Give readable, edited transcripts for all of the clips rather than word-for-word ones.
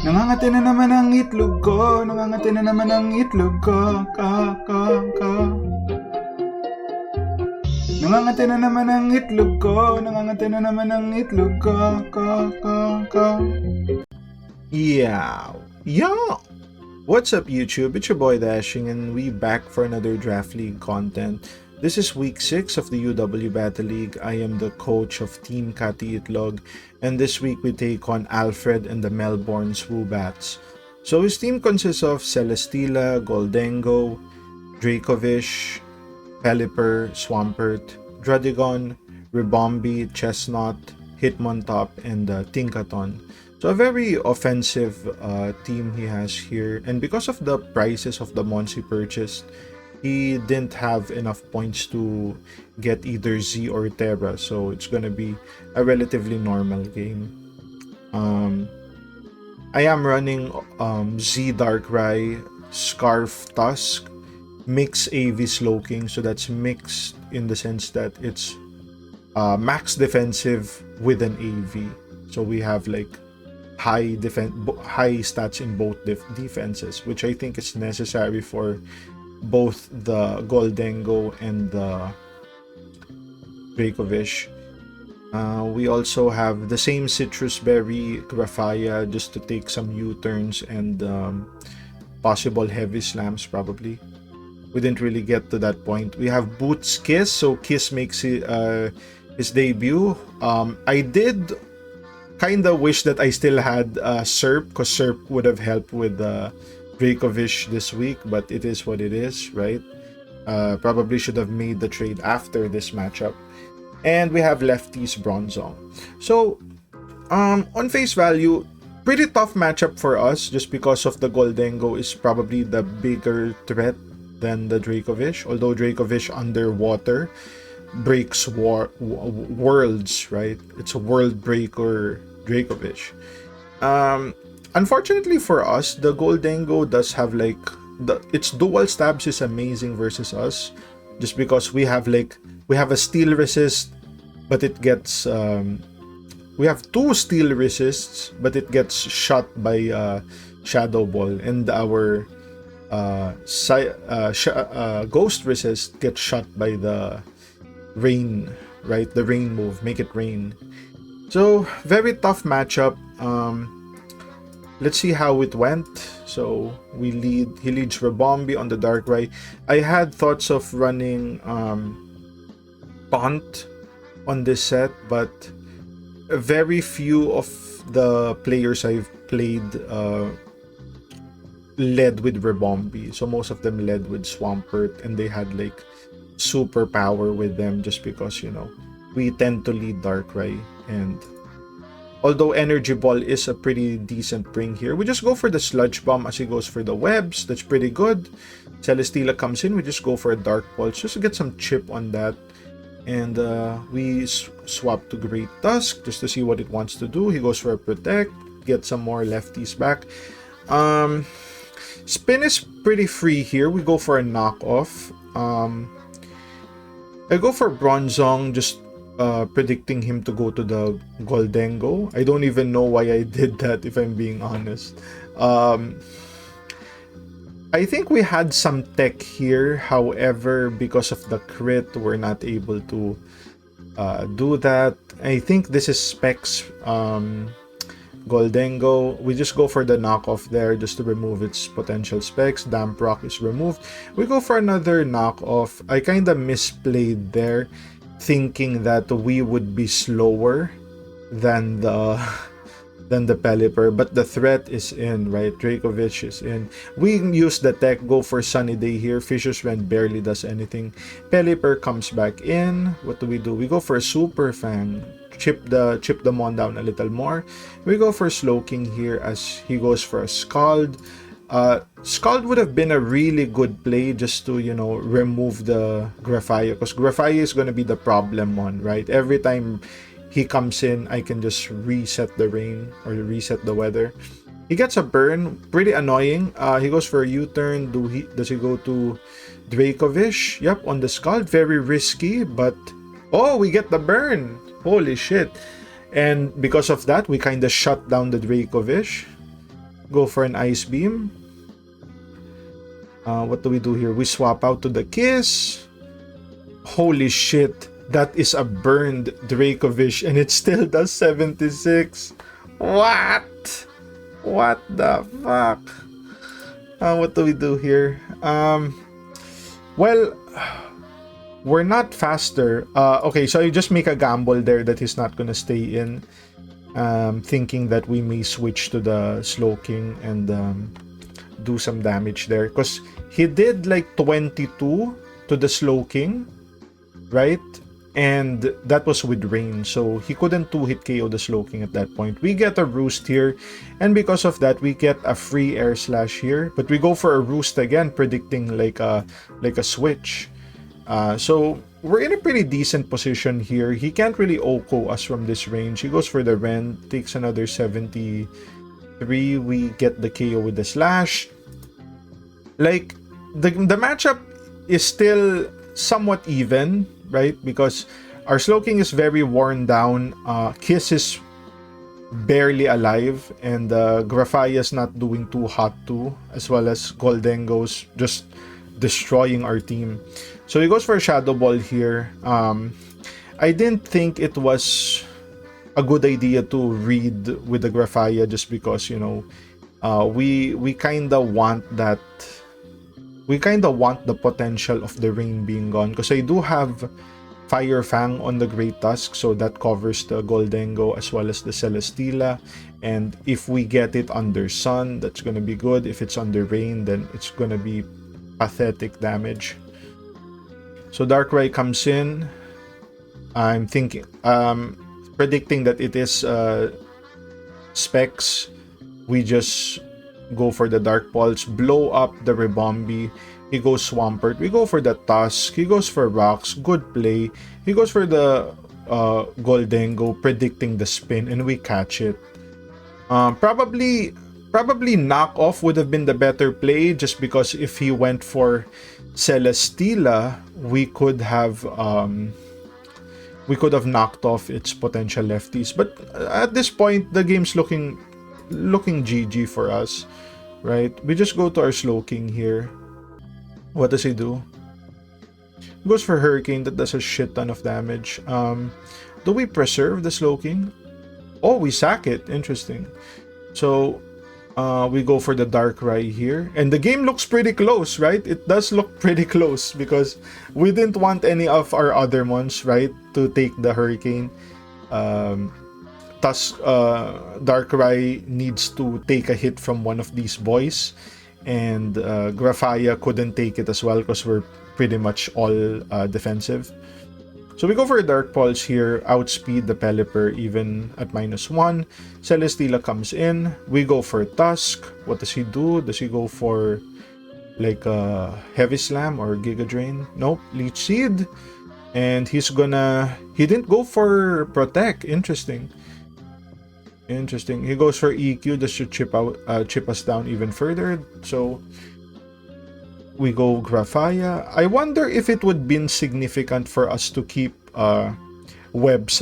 Nangangati na naman ang itlog ko, nangangati na naman ang itlog ko, ka. Nangangati na naman ang itlog ko, nangangati na naman ang itlog ko, ka. Yeah. What's up, YouTube? It's your boy Dashing, and we back for another Draft League content. This is week 6 of the UW Battle League. I am the coach of Team Kati Itlog, and this week we take on Alfred and the Melborne Swoobats. So his team consists of Celestila, Goldengo, Dracovish, Pelipper, Swampert, Drudigon, Ribombi, Chestnut, Hitmontop, and Tinkaton. So a very offensive team he has here, and because of the prices of the mons he purchased, he didn't have enough points to get either Z or Terra, so it's gonna be a relatively normal game. I am running Z Darkrai, Scarf Tusk, Mix AV Slowking, so that's mixed in the sense that it's max defensive with an AV. So we have like high stats in both defenses, which I think is necessary for both the Goldengo and the Dracovish. We also have the same Citrus Berry, Graphia, just to take some U-turns and possible heavy slams probably. We didn't really get to that point. We have Boots Kiss, so Kiss makes his debut. I did kind of wish that I still had Serp, because Serp would have helped with Dracovish this week, but it is what it is, right? Probably should have made the trade after this matchup. And we have Lefty's Bronzong. So, on face value, pretty tough matchup for us, just because of the Goldengo is probably the bigger threat than the Dracovish. Although Dracovish underwater breaks worlds, right? It's a world breaker Dracovish. Unfortunately for us, the Goldengo does have like its dual stabs is amazing versus us, just because we have a steel resist, but it gets we have two steel resists, but it gets shot by Shadow Ball, and our ghost resist gets shot by the rain, right? The rain move, make it rain. So very tough matchup. Let's see how it went. So he leads Ribombi on the Darkrai. I had thoughts of running Taunt on this set, but very few of the players I've played led with Ribombi. So most of them led with Swampert, and they had like super power with them, just because, you know, we tend to lead Darkrai. And although Energy Ball is a pretty decent bring here, we just go for the Sludge Bomb as he goes for the webs. That's pretty good. Celesteela comes in, we just go for a Dark Pulse just to get some chip on that. And we swap to Great Tusk just to see what it wants to do. He goes for a Protect, get some more lefties back. Spin is pretty free here. We go for a knockoff. I go for Bronzong, just predicting him to go to the Goldengo. I don't even know why I did that, if I'm being honest. I think we had some tech here, however, because of the crit, we're not able to do that. I think this is Specs Goldengo. We just go for the knockoff there just to remove its potential specs. Damp Rock is removed. We go for another knockoff. I kind of misplayed there, thinking that we would be slower than the Pelipper, but the threat is in, right? Dracovish is in. We use the tech, go for Sunny Day here. Fisher's Rend barely does anything. Pelipper comes back in. What do? We go for a Super Fang. Chip the Mon down a little more. We go for Slowking here as he goes for a Scald. Scald would have been a really good play just to, you know, remove the Graphia, because Graphia is going to be the problem one, right? Every time he comes in, I can just reset the rain or reset the weather. He gets a burn, pretty annoying. He goes for a U-turn. Does he go to Dracovish? Yep, on the Scald. Very risky, but oh, we get the burn. Holy shit. And because of that, we kind of shut down the Dracovish. Go for an Ice Beam. What do we do here? We swap out to the Kiss. Holy shit. That is a burned Dracovish and it still does 76. What? What the fuck? What do we do here? Well, we're not faster. Okay, so you just make a gamble there that he's not gonna stay in. Thinking that we may switch to the Slowking and do some damage there. Because he did like 22 to the Slowking, right? And that was with rain, so he couldn't 2-hit KO the Slowking at that point. We get a Roost here, and because of that, we get a free Air Slash here. But we go for a Roost again, predicting like a switch. So we're in a pretty decent position here. He can't really OHKO us from this range. He goes for the Rend, takes another 73. We get the KO with the Slash. Like, the matchup is still somewhat even, right? Because our Slowking is very worn down. Kiss is barely alive, and Grafaia's not doing too hot too, as well as Goldengo's just destroying our team. So he goes for a Shadow Ball here. I didn't think it was a good idea to read with the Grafaia just because, you know, we kind of want that. We kind of want the potential of the rain being gone, because I do have Fire Fang on the Great Tusk, so that covers the Goldengo as well as the Celesteela. And if we get it under Sun, that's gonna be good. If it's under Rain, then it's gonna be pathetic damage. So Darkrai comes in. I'm thinking, predicting that it is Specs. We just go for the Dark Pulse, blow up the Ribombee. He goes Swampert. We go for the Tusk. He goes for Rocks. Good play. He goes for the Goldengo, predicting the spin, and we catch it. Probably knock off would have been the better play, just because if he went for Celesteela, we could have knocked off its potential lefties. But at this point, the game's looking GG for us, right? We just go to our Slowking here. What does he do? He goes for Hurricane. That does a shit ton of damage. Do we preserve the Slowking? Oh, we sack it. Interesting. So we go for the Darkrai here, and the game looks pretty close, right? It does look pretty close because we didn't want any of our other mons, right, to take the Hurricane. Darkrai needs to take a hit from one of these boys, and Grafaia couldn't take it as well because we're pretty much all defensive. So we go for a Dark Pulse here, outspeed the Pelipper even at -1. Celesteela comes in. We go for Tusk. What does he do? Does he go for like a Heavy Slam or Giga Drain? Nope, Leech Seed. And he didn't go for Protect. Interesting. He goes for EQ just to chip us down even further. So we go Grafaia. I wonder if it would be significant for us to keep Webs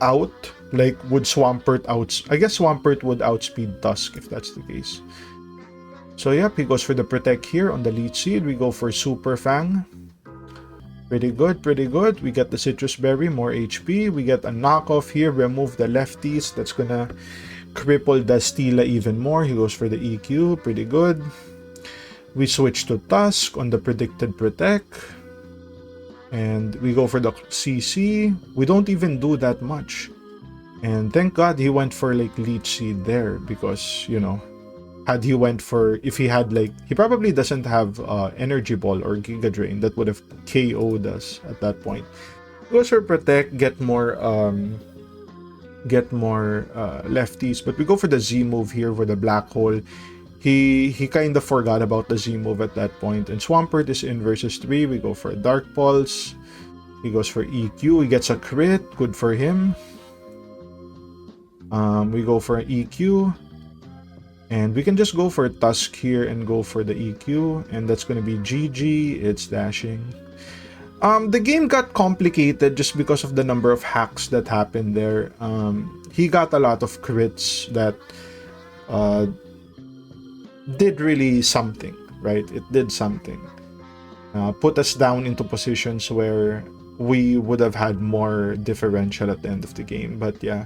out. Like, would Swampert I guess Swampert would outspeed Tusk if that's the case. So yep, he goes for the Protect here on the Leech Seed. We go for Super Fang. Pretty good. We get the Citrus Berry, more HP. We get a knockoff here, remove the lefties. That's gonna cripple the Steela even more. He goes for the EQ, pretty good. We switch to Tusk on the predicted Protect. And we go for the CC. We don't even do that much. And thank God he went for like Leech Seed there, because, you know, if he had like, he probably doesn't have Energy Ball or Giga Drain that would have KO'd us at that point. Goes for Protect, get more lefties, but we go for the Z move here for the Black Hole. He kind of forgot about the Z move at that point, and Swampert is in versus 3. We go for a Dark Pulse. He goes for EQ. He gets a crit. Good for him. We go for an EQ. And we can just go for Tusk here and go for the EQ. And that's going to be GG. It's dashing. The game got complicated just because of the number of hacks that happened there. He got a lot of crits that did really something, right? It did something. Put us down into positions where we would have had more differential at the end of the game. But yeah,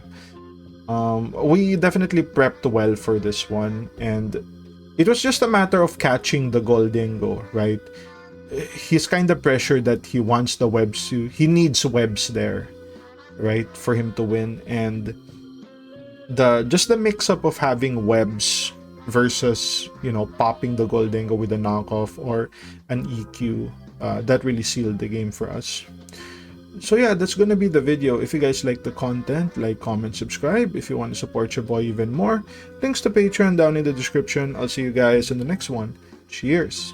we definitely prepped well for this one, and it was just a matter of catching the Goldengo, right? He's kind of pressured that he wants the webs to, he needs webs there, right, for him to win. And the mix up of having webs versus, you know, popping the Goldengo with a knockoff or an EQ, that really sealed the game for us. So yeah, that's gonna be the video. If you guys like the content, like, comment, subscribe. If you want to support your boy even more, links to Patreon down in the description. I'll see you guys in the next one. Cheers!